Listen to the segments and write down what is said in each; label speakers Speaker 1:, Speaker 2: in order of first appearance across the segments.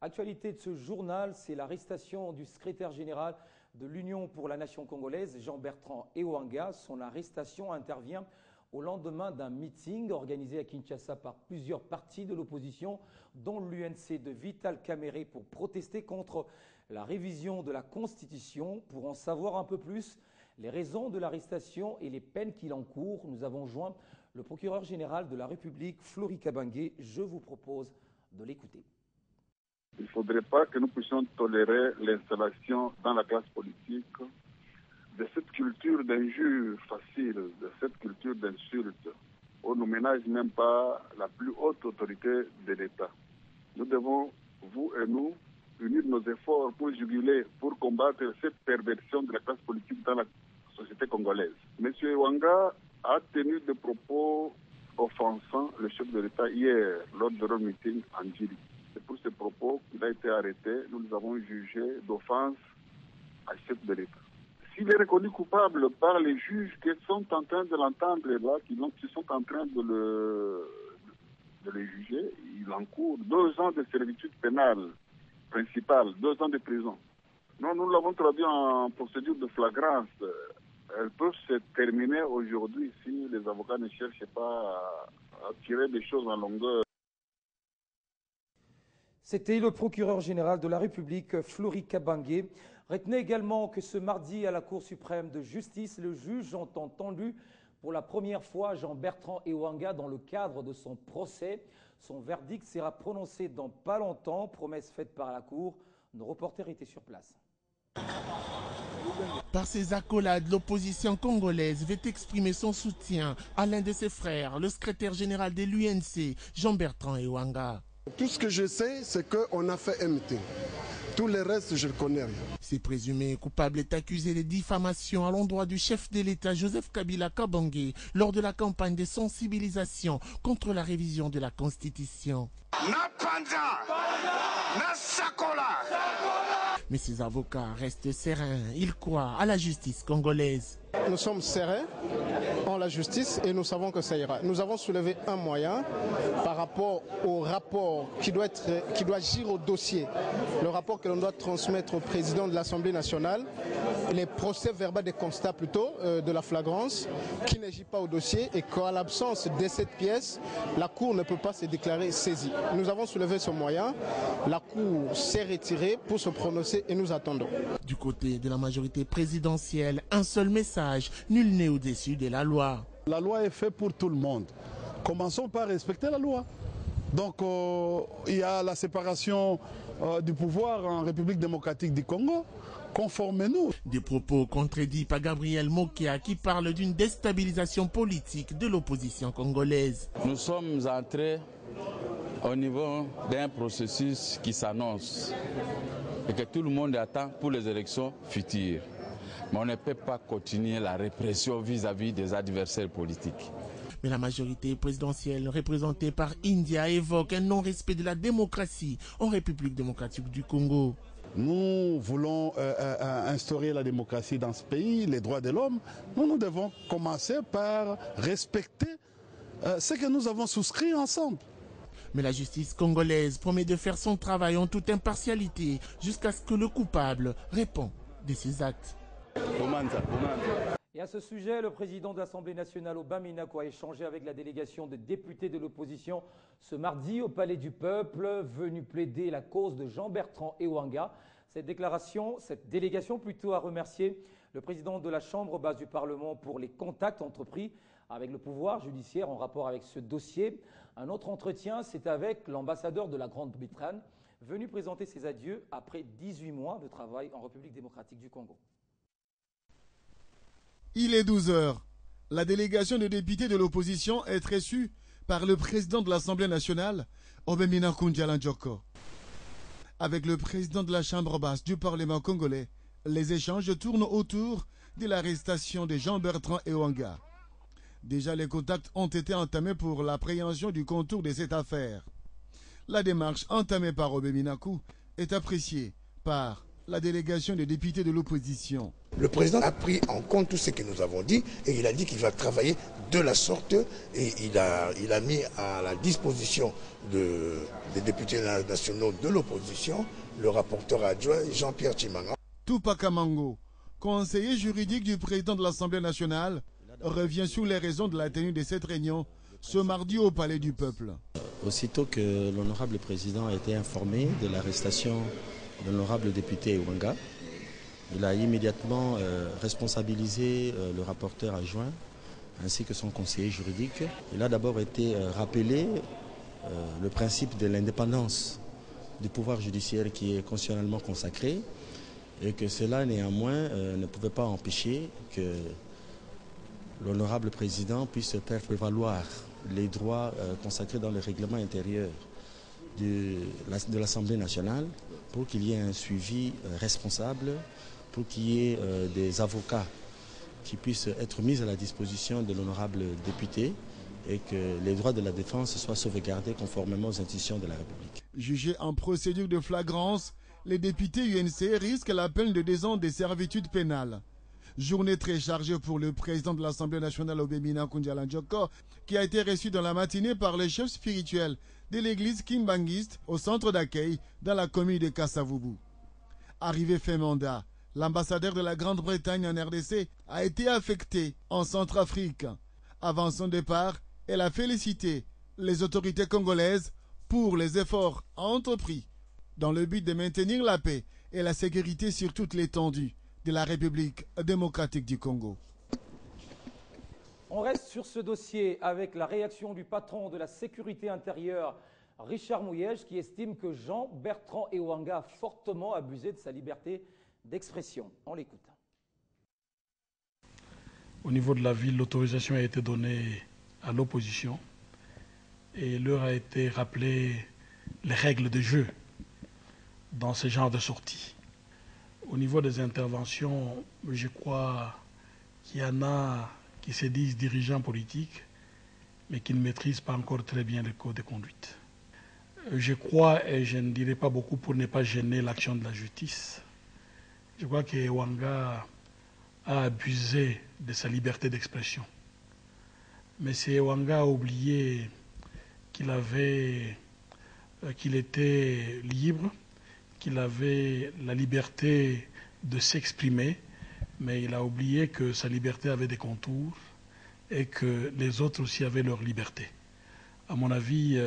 Speaker 1: Actualité de ce journal, c'est l'arrestation du secrétaire général de l'Union pour la nation congolaise, Jean-Bertrand Ewanga. Son arrestation intervient au lendemain d'un meeting organisé à Kinshasa par plusieurs partis de l'opposition, dont l'UNC de Vital Kamerhe, pour protester contre la révision de la Constitution. Pour en savoir un peu plus, les raisons de l'arrestation et les peines qu'il encourt, nous avons joint le procureur général de la République, Flori Kabange. Je vous propose de l'écouter.
Speaker 2: Il ne faudrait pas que nous puissions tolérer l'installation dans la classe politique de cette culture d'injure facile, de cette culture d'insulte. On ne ménage même pas la plus haute autorité de l'État. Nous devons, vous et nous, unir nos efforts pour juguler, pour combattre cette perversion de la classe politique dans la société congolaise. M. Ewanga a tenu des propos offensant le chef de l'État hier, lors de leur meeting en Djiri. C'est pour ces propos qu'il a été arrêté. Nous les avons jugés d'offense à chef de l'État. S'il est reconnu coupable par les juges qui sont en train de l'entendre là, qui sont en train de le juger, il encourt 2 ans de servitude pénale principale, 2 ans de prison. Non, nous l'avons traduit en procédure de flagrance. Elles peuvent se terminer aujourd'hui si les avocats ne cherchent pas à tirer des choses en longueur.
Speaker 1: C'était le procureur général de la République, Flori Kabange. Retenez également que ce mardi, à la Cour suprême de justice, le juge a entendu pour la première fois Jean-Bertrand Ewanga dans le cadre de son procès. Son verdict sera prononcé dans pas longtemps, promesse faite par la Cour. Nos reporters étaient sur place.
Speaker 3: Par ses accolades, l'opposition congolaise veut exprimer son soutien à l'un de ses frères, le secrétaire général de l'UNC, Jean-Bertrand Ewanga.
Speaker 4: Tout ce que je sais, c'est qu'on a fait un meeting. Tout le reste, je ne connais rien.
Speaker 3: Ce présumé coupable est accusé de diffamation à l'endroit du chef de l'État Joseph Kabila Kabange lors de la campagne de sensibilisation contre la révision de la Constitution. Mais ses avocats restent sereins. Ils croient à la justice congolaise.
Speaker 5: Nous sommes sereins en la justice et nous savons que ça ira. Nous avons soulevé un moyen par rapport au rapport qui doit agir au dossier. Le rapport que l'on doit transmettre au président de l'Assemblée nationale, les procès-verbaux des constats plutôt de la flagrance, qui n'agit pas au dossier et qu'à l'absence de cette pièce, la Cour ne peut pas se déclarer saisie. Nous avons soulevé ce moyen, la Cour s'est retirée pour se prononcer et nous attendons.
Speaker 3: Du côté de la majorité présidentielle, un seul message, nul n'est au-dessus de la loi.
Speaker 6: La loi est faite pour tout le monde. Commençons par respecter la loi. Donc il y a la séparation du pouvoir en République démocratique du Congo. Conformez-nous.
Speaker 3: Des propos contredits par Gabriel Mokia qui parle d'une déstabilisation politique de l'opposition congolaise.
Speaker 7: Nous sommes entrés au niveau d'un processus qui s'annonce et que tout le monde attend pour les élections futures. Mais on ne peut pas continuer la répression vis-à-vis des adversaires politiques.
Speaker 3: Mais la majorité présidentielle représentée par India évoque un non-respect de la démocratie en République démocratique du Congo.
Speaker 6: Nous voulons instaurer la démocratie dans ce pays, les droits de l'homme. Nous devons commencer par respecter ce que nous avons souscrit ensemble.
Speaker 3: Mais la justice congolaise promet de faire son travail en toute impartialité jusqu'à ce que le coupable réponde de ses actes.
Speaker 1: Et à ce sujet, le président de l'Assemblée nationale, Obama Minaku, a échangé avec la délégation de députés de l'opposition ce mardi au Palais du Peuple, venu plaider la cause de Jean-Bertrand Ewanga. Cette délégation plutôt a remercié le président de la Chambre basse du Parlement pour les contacts entrepris avec le pouvoir judiciaire en rapport avec ce dossier. Un autre entretien, c'est avec l'ambassadeur de la Grande-Bretagne, venu présenter ses adieux après 18 mois de travail en République démocratique du Congo.
Speaker 8: Il est 12 heures. La délégation de députés de l'opposition est reçue par le président de l'Assemblée nationale, Obemina Koundiala Njoko. Avec le président de la Chambre basse du Parlement congolais, les échanges tournent autour de l'arrestation de Jean-Bertrand Ewanga. Déjà, les contacts ont été entamés pour l'appréhension du contour de cette affaire. La démarche entamée par Obemina Kou est appréciée par la délégation des députés de l'opposition.
Speaker 9: Le président a pris en compte tout ce que nous avons dit et il a dit qu'il va travailler de la sorte et il a mis à la disposition des députés nationaux de l'opposition le rapporteur adjoint Jean-Pierre Tshimanga.
Speaker 8: Tupac Amango, conseiller juridique du président de l'Assemblée nationale, revient sur les raisons de la tenue de cette réunion ce mardi au Palais du Peuple.
Speaker 10: Aussitôt que l'honorable président a été informé de l'arrestation de l'honorable député Ewanga, il a immédiatement responsabilisé le rapporteur adjoint ainsi que son conseiller juridique. Il a d'abord été rappelé le principe de l'indépendance du pouvoir judiciaire qui est constitutionnellement consacré et que cela néanmoins ne pouvait pas empêcher que l'honorable président puisse faire prévaloir les droits consacrés dans le règlement intérieur de l'Assemblée nationale pour qu'il y ait un suivi responsable, pour qu'il y ait des avocats qui puissent être mis à la disposition de l'honorable député et que les droits de la défense soient sauvegardés conformément aux institutions de la République.
Speaker 8: Jugés en procédure de flagrance, les députés UNC risquent la peine de 2 ans de servitude pénale. Journée très chargée pour le président de l'Assemblée nationale Obemina Koundiala Njoko, qui a été reçu dans la matinée par le chef spirituel de l'église Kimbangiste au centre d'accueil dans la commune de Kassavubu. Arrivé fin mandat, l'ambassadeur de la Grande-Bretagne en RDC a été affecté en Centrafrique. Avant son départ, elle a félicité les autorités congolaises pour les efforts entrepris dans le but de maintenir la paix et la sécurité sur toute l'étendue de la République démocratique du Congo.
Speaker 1: On reste sur ce dossier avec la réaction du patron de la sécurité intérieure, Richard Mouyej, qui estime que Jean-Bertrand Ewanga a fortement abusé de sa liberté d'expression. On l'écoute.
Speaker 11: Au niveau de la ville, l'autorisation a été donnée à l'opposition et leur a été rappelé les règles de jeu dans ce genre de sortie. Au niveau des interventions, je crois qu'il y en a qui se disent dirigeants politiques, mais qui ne maîtrisent pas encore très bien le code de conduite. Je crois, et je ne dirai pas beaucoup pour ne pas gêner l'action de la justice, je crois que Ewanga a abusé de sa liberté d'expression. Mais c'est Ewanga a oublié qu'il était libre, qu'il avait la liberté de s'exprimer, mais il a oublié que sa liberté avait des contours et que les autres aussi avaient leur liberté. À mon avis,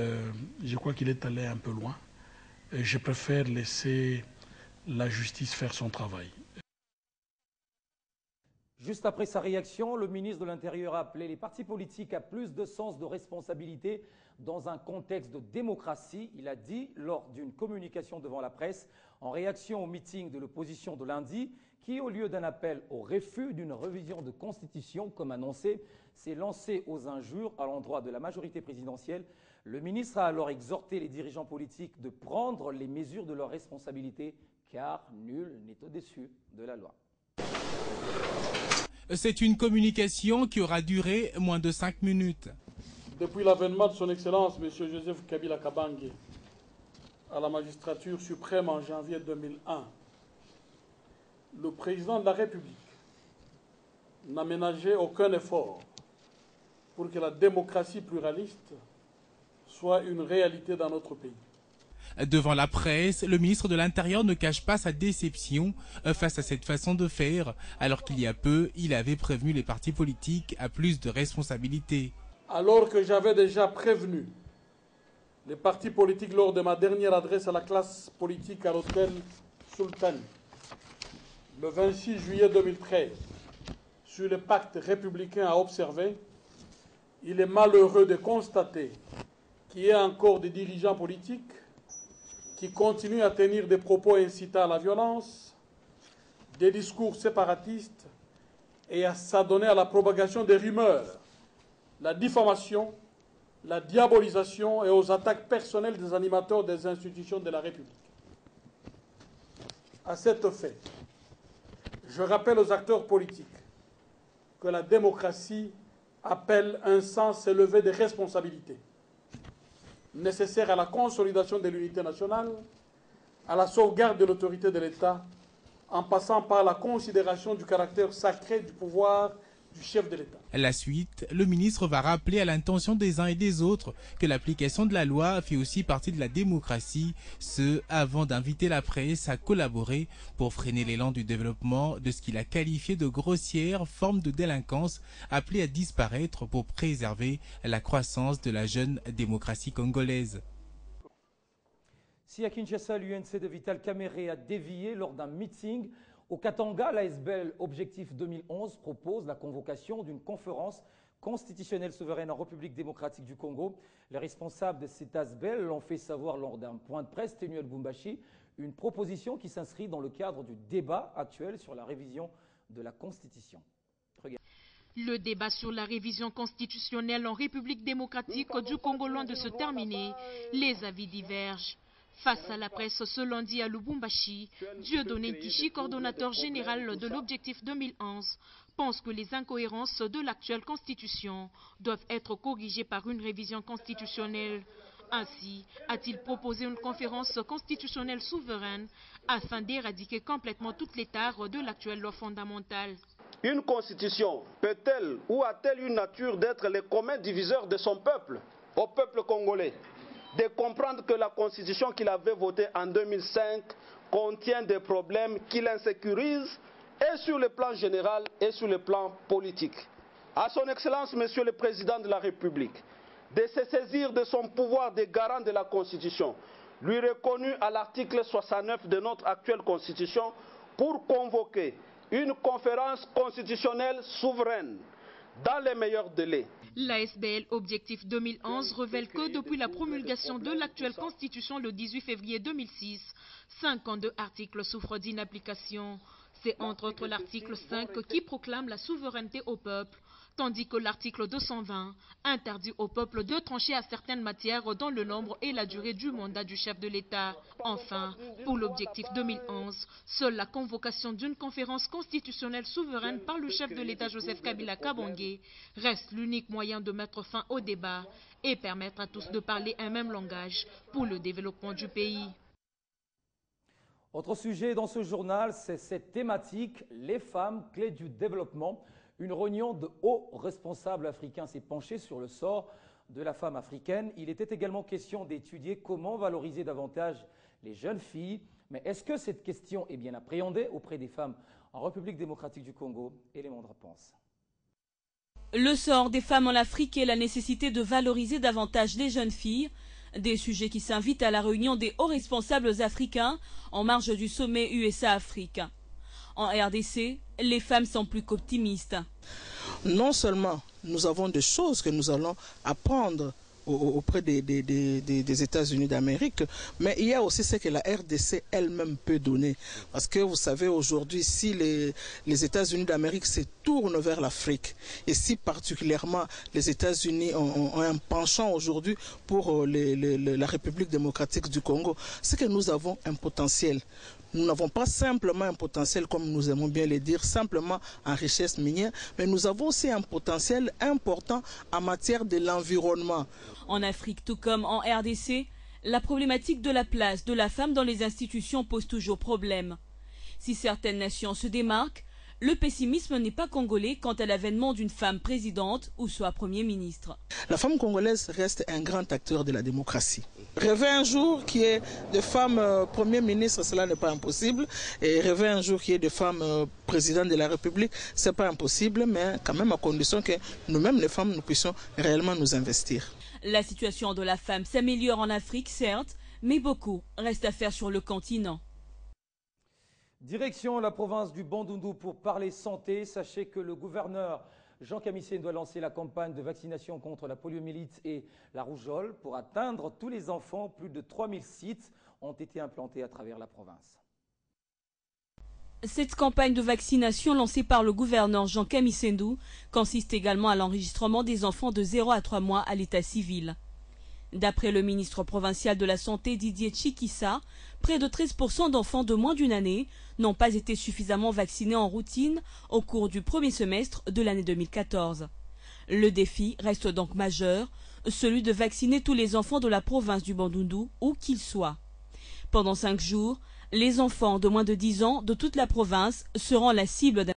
Speaker 11: je crois qu'il est allé un peu loin. Et je préfère laisser la justice faire son travail.
Speaker 1: Juste après sa réaction, le ministre de l'Intérieur a appelé les partis politiques à plus de sens de responsabilité dans un contexte de démocratie. Il a dit lors d'une communication devant la presse, en réaction au meeting de l'opposition de lundi, qui, au lieu d'un appel au refus d'une révision de constitution, comme annoncé, s'est lancé aux injures à l'endroit de la majorité présidentielle. Le ministre a alors exhorté les dirigeants politiques de prendre les mesures de leurs responsabilités, car nul n'est au-dessus de la loi.
Speaker 3: C'est une communication qui aura duré moins de 5 minutes.
Speaker 11: Depuis l'avènement de son Excellence, M. Joseph Kabila Kabange, à la magistrature suprême en janvier 2001, le président de la République n'a ménagé aucun effort pour que la démocratie pluraliste soit une réalité dans notre pays.
Speaker 3: Devant la presse, le ministre de l'Intérieur ne cache pas sa déception face à cette façon de faire, alors qu'il y a peu, il avait prévenu les partis politiques à plus de responsabilités.
Speaker 11: Alors que j'avais déjà prévenu les partis politiques lors de ma dernière adresse à la classe politique à l'hôtel Sultan, le 26 juillet 2013, sur le pacte républicain à observer, il est malheureux de constater qu'il y a encore des dirigeants politiques qui continuent à tenir des propos incitant à la violence, des discours séparatistes et à s'adonner à la propagation des rumeurs, la diffamation, la diabolisation et aux attaques personnelles des animateurs des institutions de la République. À cet fait, je rappelle aux acteurs politiques que la démocratie appelle un sens élevé de responsabilités, nécessaire à la consolidation de l'unité nationale, à la sauvegarde de l'autorité de l'État en passant par la considération du caractère sacré du pouvoir du chef de l'État.
Speaker 12: À la suite, le ministre va rappeler à l'intention des uns et des autres que l'application de la loi fait aussi partie de la démocratie, ce avant d'inviter la presse à collaborer pour freiner l'élan du développement de ce qu'il a qualifié de grossière forme de délinquance appelée à disparaître pour préserver la croissance de la jeune démocratie congolaise.
Speaker 1: Si à Kinshasa, l'UNC de Vital Kamerhe a dévié lors d'un meeting, au Katanga, l'ASBL Objectif 2011 propose la convocation d'une conférence constitutionnelle souveraine en République démocratique du Congo. Les responsables de cette ASBL l'ont fait savoir lors d'un point de presse tenu à Lubumbashi, une proposition qui s'inscrit dans le cadre du débat actuel sur la révision de la Constitution. Regardez.
Speaker 13: Le débat sur la révision constitutionnelle en République démocratique du Congo loin de se terminer, les avis divergent. Face à la presse ce lundi à Lubumbashi, Dieudonné Kishi, coordonnateur général de l'Objectif 2011, pense que les incohérences de l'actuelle constitution doivent être corrigées par une révision constitutionnelle. Ainsi, a-t-il proposé une conférence constitutionnelle souveraine afin d'éradiquer complètement toutes les tares de l'actuelle loi fondamentale.
Speaker 14: Une constitution peut-elle ou a-t-elle une nature d'être le commun diviseur de son peuple, au peuple congolais? De comprendre que la constitution qu'il avait votée en 2005 contient des problèmes qui l'insécurisent et sur le plan général et sur le plan politique. À son Excellence, Monsieur le Président de la République, de se saisir de son pouvoir de garant de la Constitution, lui reconnu à l'article 69 de notre actuelle Constitution, pour convoquer une conférence constitutionnelle souveraine dans les meilleurs délais.
Speaker 13: L'ASBL Objectif 2011 révèle que depuis la promulgation de l'actuelle Constitution le 18 février 2006, 52 articles souffrent d'inapplication. C'est entre autres l'article 5 qui proclame la souveraineté au peuple, tandis que l'article 220 interdit au peuple de trancher à certaines matières dans le nombre et la durée du mandat du chef de l'État. Enfin, pour l'Objectif 2011, seule la convocation d'une conférence constitutionnelle souveraine par le chef de l'État Joseph Kabila Kabange reste l'unique moyen de mettre fin au débat et permettre à tous de parler un même langage pour le développement du pays.
Speaker 1: Autre sujet dans ce journal, c'est cette thématique, les femmes, clés du développement. Une réunion de hauts responsables africains s'est penchée sur le sort de la femme africaine. Il était également question d'étudier comment valoriser davantage les jeunes filles. Mais est-ce que cette question est bien appréhendée auprès des femmes en République démocratique du Congo? Élément de réponse.
Speaker 15: Le sort des femmes en Afrique et la nécessité de valoriser davantage les jeunes filles. Des sujets qui s'invitent à la réunion des hauts responsables africains en marge du sommet USA-Afrique. En RDC, les femmes sont plus qu'optimistes.
Speaker 16: Non seulement nous avons des choses que nous allons apprendre auprès des États-Unis d'Amérique, mais il y a aussi ce que la RDC elle-même peut donner. Parce que vous savez, aujourd'hui, si les États-Unis d'Amérique se tournent vers l'Afrique, et si particulièrement les États-Unis ont un penchant aujourd'hui pour la République démocratique du Congo, c'est que nous avons un potentiel. Nous n'avons pas simplement un potentiel, comme nous aimons bien le dire, simplement en richesse minière, mais nous avons aussi un potentiel important en matière de l'environnement.
Speaker 15: En Afrique, tout comme en RDC, la problématique de la place de la femme dans les institutions pose toujours problème. Si certaines nations se démarquent, le pessimisme n'est pas congolais quant à l'avènement d'une femme présidente ou soit Premier ministre.
Speaker 16: La femme congolaise reste un grand acteur de la démocratie. Rêver un jour qu'il y ait des femmes Premier ministre, cela n'est pas impossible. Et rêver un jour qu'il y ait des femmes présidentes de la République, ce n'est pas impossible, mais quand même à condition que nous-mêmes, les femmes, nous puissions réellement nous investir.
Speaker 15: La situation de la femme s'améliore en Afrique, certes, mais beaucoup reste à faire sur le continent.
Speaker 1: Direction la province du Bandundu pour parler santé. Sachez que le gouverneur Jean Kamisene doit lancer la campagne de vaccination contre la poliomyélite et la rougeole. Pour atteindre tous les enfants, plus de 3000 sites ont été implantés à travers la province.
Speaker 15: Cette campagne de vaccination lancée par le gouverneur Jean Kamisene consiste également à l'enregistrement des enfants de 0 à 3 mois à l'état civil. D'après le ministre provincial de la Santé Didier Tchikissa, près de 13% d'enfants de moins d'une année n'ont pas été suffisamment vaccinés en routine au cours du premier semestre de l'année 2014. Le défi reste donc majeur, celui de vacciner tous les enfants de la province du Bandundu, où qu'ils soient. Pendant 5 jours, Les enfants de moins de 10 ans de toute la province seront la cible d'un